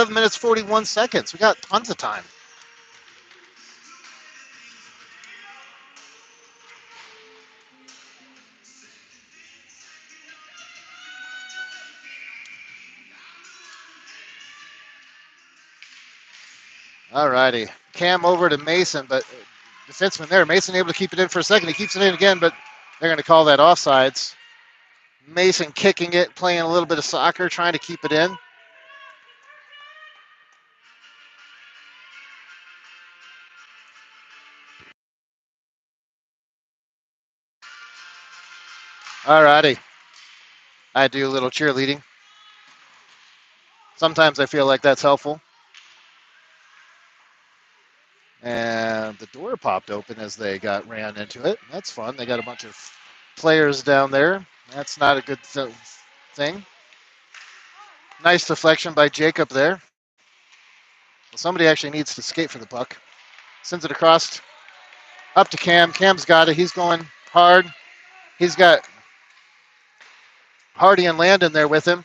Speaker 1: minutes 41 seconds. We got tons of time. All righty. Cam over to Mason, but defenseman there. Mason able to keep it in for a second. He keeps it in again, but they're going to call that offsides. Mason kicking it, playing a little bit of soccer, trying to keep it in. All righty. I do a little cheerleading. Sometimes I feel like that's helpful. And the door popped open as they got ran into it. That's fun. They got a bunch of players down there. That's not a good thing. Nice deflection by Jacob there. Well, somebody actually needs to skate for the puck. Sends it across up to Cam. Cam's got it. He's going hard. He's got Hardy and Landon there with him.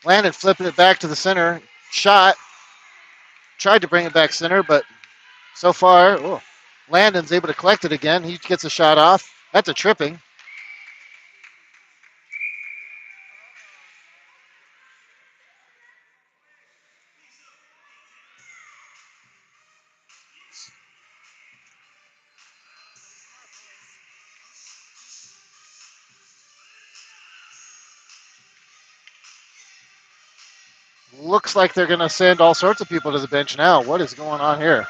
Speaker 1: Landon flipping it back to the center. Shot. Tried to bring it back center, but so far, Landon's able to collect it again. He gets a shot off. That's a tripping. Looks like they're going to send all sorts of people to the bench now. What is going on here?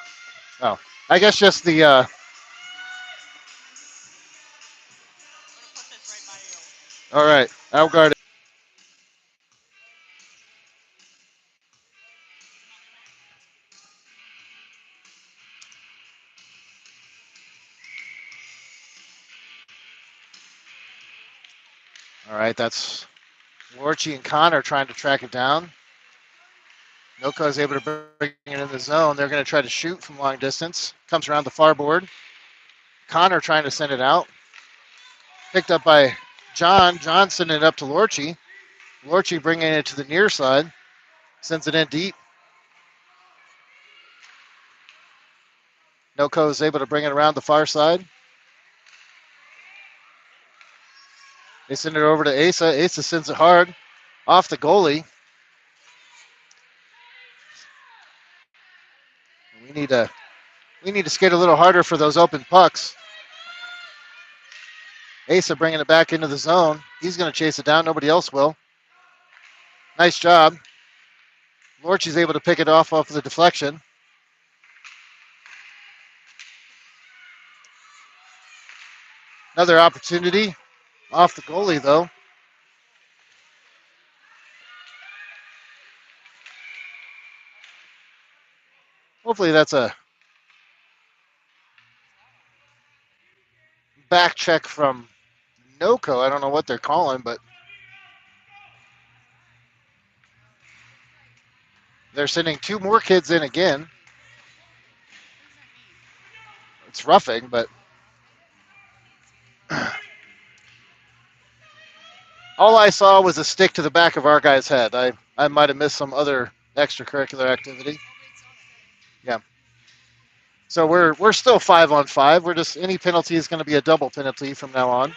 Speaker 1: Oh, I guess just the. All right, Algard. All right, that's Lorchi and Connor trying to track it down. NoCo is able to bring it in the zone. They're going to try to shoot from long distance. Comes around the far board. Connor trying to send it out. Picked up by John. John sending it up to Lorchi. Lorchi bringing it to the near side. Sends it in deep. NoCo is able to bring it around the far side. They send it over to Asa. Asa sends it hard off the goalie. We need to skate a little harder for those open pucks. Asa bringing it back into the zone. He's going to chase it down. Nobody else will. Nice job. Lorchi's able to pick it off the deflection. Another opportunity off the goalie, though. Hopefully that's a back check from NoCo. I don't know what they're calling, but they're sending two more kids in again. It's roughing, but All I saw was a stick to the back of our guy's head. I might have missed some other extracurricular activity. Yeah. So we're still 5-on-5. We're just any penalty is going to be a double penalty from now on.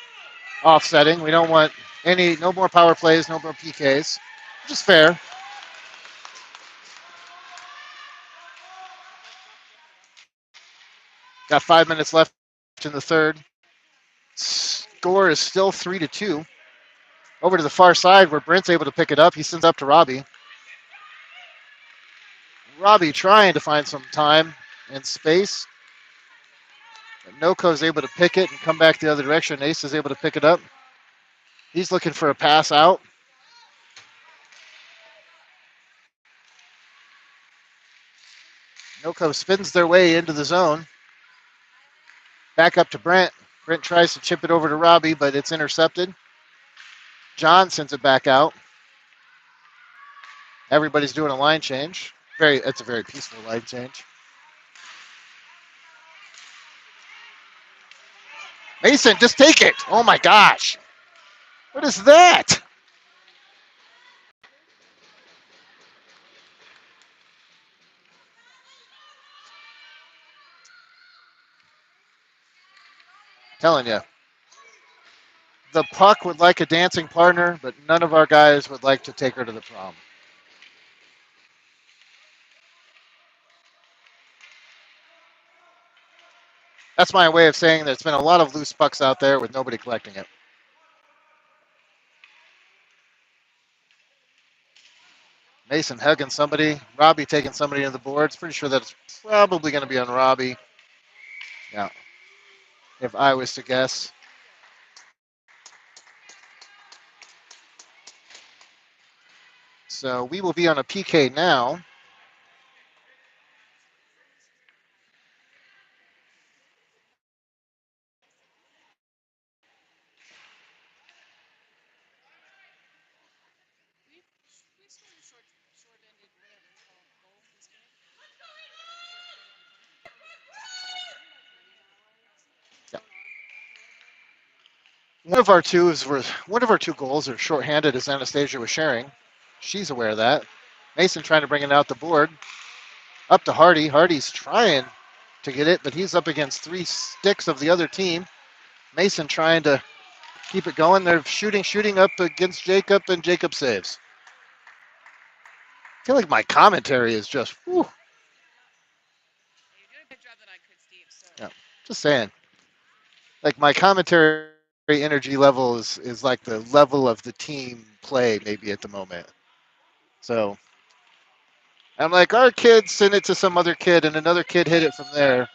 Speaker 1: Offsetting. We don't want no more power plays, no more PKs. Just fair. Got 5 minutes left in the third. Score is still 3-2. Over to the far side where Brent's able to pick it up. He sends up to Robbie. Robbie trying to find some time and space. NoCo is able to pick it and come back the other direction. Ace is able to pick it up. He's looking for a pass out. NoCo spins their way into the zone. Back up to Brent. Brent tries to chip it over to Robbie, but it's intercepted. John sends it back out. Everybody's doing a line change. It's a very peaceful line change. Mason, just take it. Oh my gosh. What is that? Telling you. The puck would like a dancing partner, but none of our guys would like to take her to the prom. That's my way of saying there's been a lot of loose pucks out there with nobody collecting it. Mason hugging somebody. Robbie taking somebody to the boards. Pretty sure that's probably going to be on Robbie. Yeah. If I was to guess. So we will be on a PK now. Yeah. One of our two goals are shorthanded as Anastasia was sharing. She's aware of that. Mason trying to bring it out the board. Up to Hardy. Hardy's trying to get it, but he's up against three sticks of the other team. Mason trying to keep it going. They're shooting up against Jacob, and Jacob saves. I feel like my commentary is just, whew. Yeah, just saying. Like my commentary energy level is like the level of the team play maybe at the moment. So I'm like, our kid sent it to some other kid, and another kid hit it from there.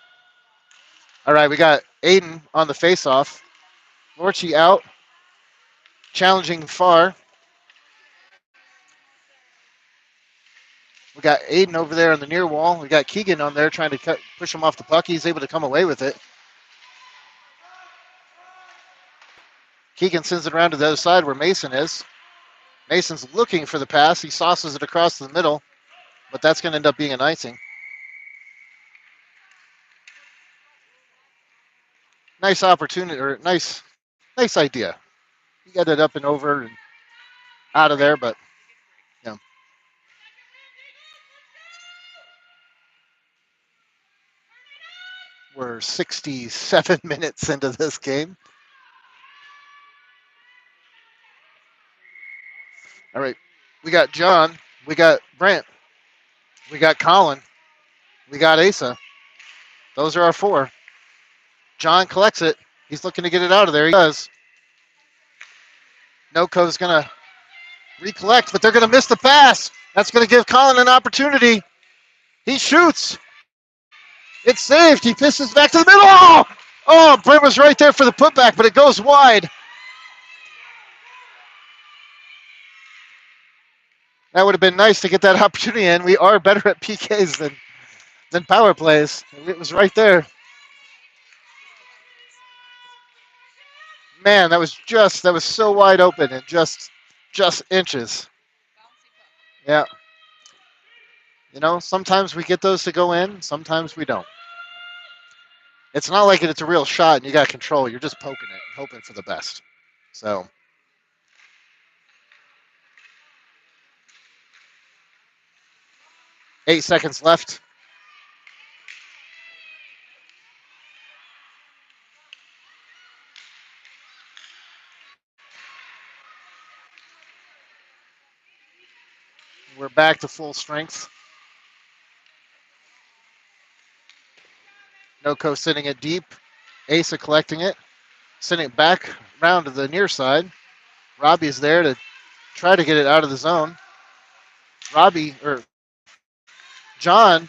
Speaker 1: All right, we got Aiden on the face-off. Lorchi out, challenging far. We got Aiden over there on the near wall. We got Keegan on there trying to push him off the puck. He's able to come away with it. Keegan sends it around to the other side where Mason is. Mason's looking for the pass. He sauces it across the middle, but that's going to end up being an icing. Nice opportunity, or nice idea. You got it up and over and out of there, but you know. We're 67 minutes into this game. All right. We got John. We got Brent. We got Colin. We got Asa. Those are our four. John collects it. He's looking to get it out of there. He does. NoCo's going to recollect, but they're going to miss the pass. That's going to give Colin an opportunity. He shoots. It's saved. He pisses back to the middle. Oh, Brent was right there for the putback, but it goes wide. That would have been nice to get that opportunity in. We are better at PKs than power plays. It was right there. Man, that was so wide open and just inches. Yeah. You know, sometimes we get those to go in, sometimes we don't. It's not like it's a real shot and you got control. You're just poking it, hoping for the best. So 8 seconds left. We're back to full strength. NoCo sending it deep. Asa collecting it. Sending it back around to the near side. Robbie's there to try to get it out of the zone. John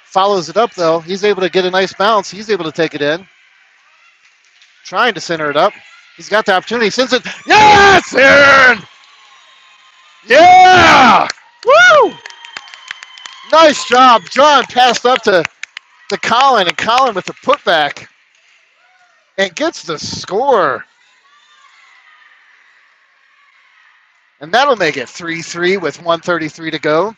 Speaker 1: follows it up though. He's able to get a nice bounce. He's able to take it in. Trying to center it up. He's got the opportunity. Sends it. Yes, Aaron! Yeah! Woo! Nice job. John passed up to Colin, and Colin with the putback and gets the score. And that'll make it 3-3 with 133 to go.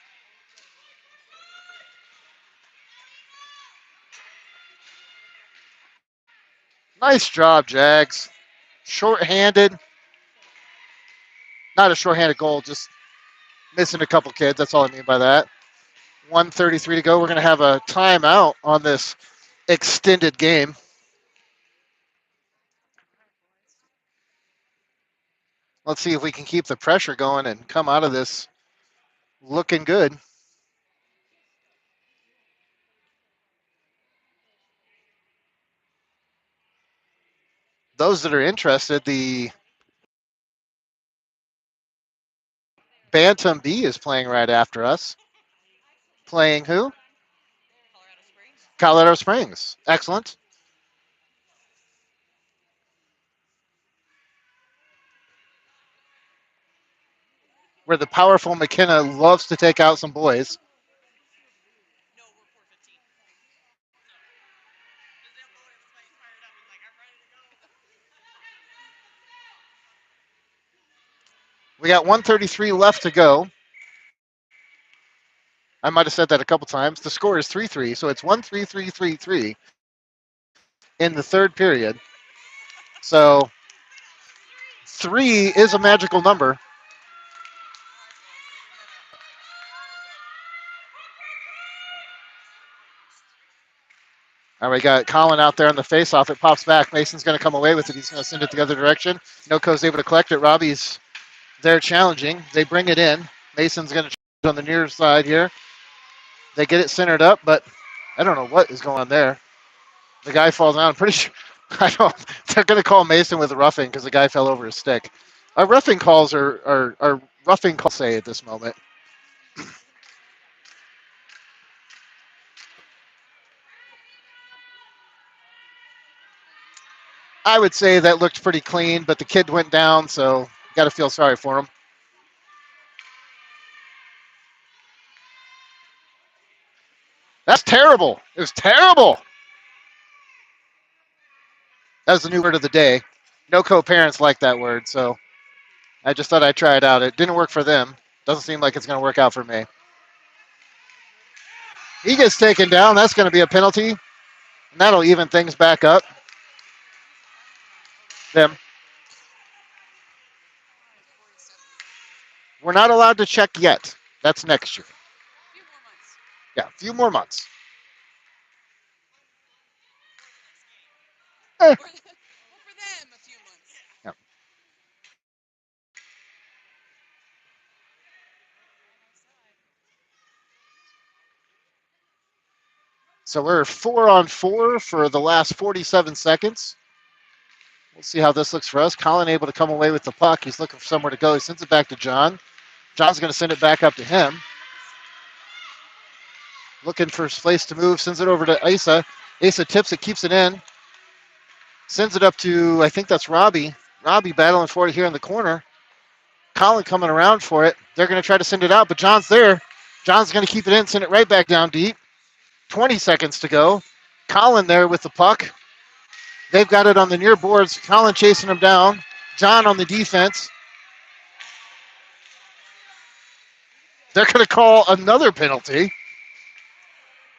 Speaker 1: Nice job, Jags. Short-handed. Not a short-handed goal, just missing a couple kids. That's all I mean by that. 133 to go. We're going to have a timeout on this extended game. Let's see if we can keep the pressure going and come out of this looking good. Those that are interested, the Bantam B is playing right after us. Playing who? Colorado Springs. Excellent. Where the powerful McKenna loves to take out some boys. We got 133 left to go. I might have said that a couple times. The score is 3-3, so it's 1-3-3-3-3 in the third period. So 3 is a magical number. All right, we got Colin out there on the face-off. It pops back. Mason's going to come away with it. He's going to send it the other direction. NoCo's able to collect it. Robbie's there challenging. They bring it in. Mason's going to on the near side here. They get it centered up, but I don't know what is going on there. The guy falls down. I'm pretty sure. I don't. They're going to call Mason with a roughing because the guy fell over his stick. Our roughing calls are roughing calls say at this moment. I would say that looked pretty clean, but the kid went down, so got to feel sorry for him. That's terrible. It was terrible. That was the new word of the day. No co-parents like that word, so I just thought I'd try it out. It didn't work for them. Doesn't seem like it's going to work out for me. He gets taken down. That's going to be a penalty, and that'll even things back up. Them. We're not allowed to check yet. That's next year. Yeah, a few more months. Eh. Yeah. So we're 4-on-4 for the last 47 seconds. We'll see how this looks for us. Colin able to come away with the puck. He's looking for somewhere to go. He sends it back to John. John's going to send it back up to him. Looking for his place to move. Sends it over to Asa. Asa tips it, keeps it in. Sends it up to, I think that's Robbie. Robbie battling for it here in the corner. Colin coming around for it. They're going to try to send it out, but John's there. John's going to keep it in, send it right back down deep. 20 seconds to go. Colin there with the puck. They've got it on the near boards. Colin chasing him down. John on the defense. They're going to call another penalty.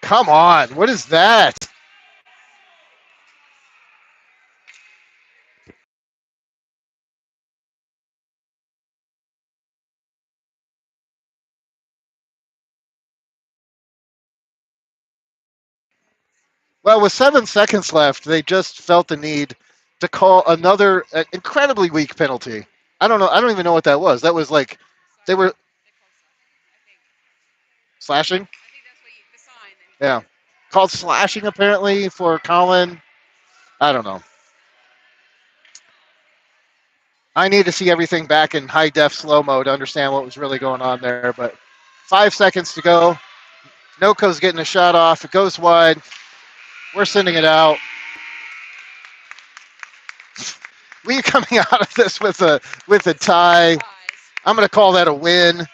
Speaker 1: Come on. What is that? Well, with 7 seconds left, they just felt the need to call another incredibly weak penalty. I don't know. I don't even know what that was. That was like they were slashing. Yeah, called slashing apparently for Colin. I don't know. I need to see everything back in high def slow mo to understand what was really going on there. But 5 seconds to go. NoCo's getting a shot off. It goes wide. We're sending it out. We coming out of this with a tie. I'm going to call that a win.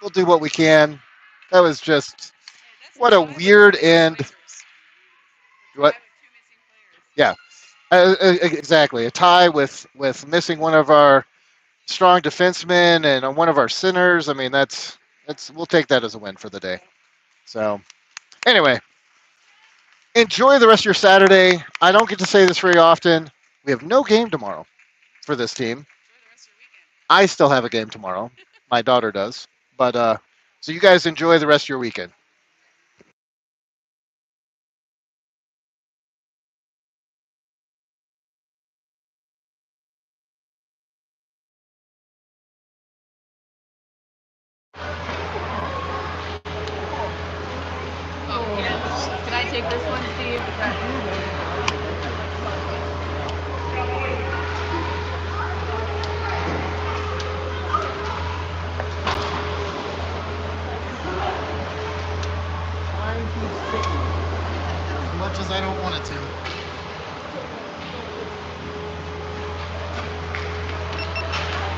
Speaker 1: We'll do what we can. That was just what a weird end. What? Yeah, exactly. A tie with missing one of our strong defensemen and one of our centers. I mean, that's we'll take that as a win for the day. So anyway, enjoy the rest of your Saturday. I don't get to say this very often. We have no game tomorrow for this team. I still have a game tomorrow. My daughter does. But so you guys enjoy the rest of your weekend.
Speaker 2: Can I take this one, Steve?
Speaker 1: Time keeps ticking as much as I don't want it to.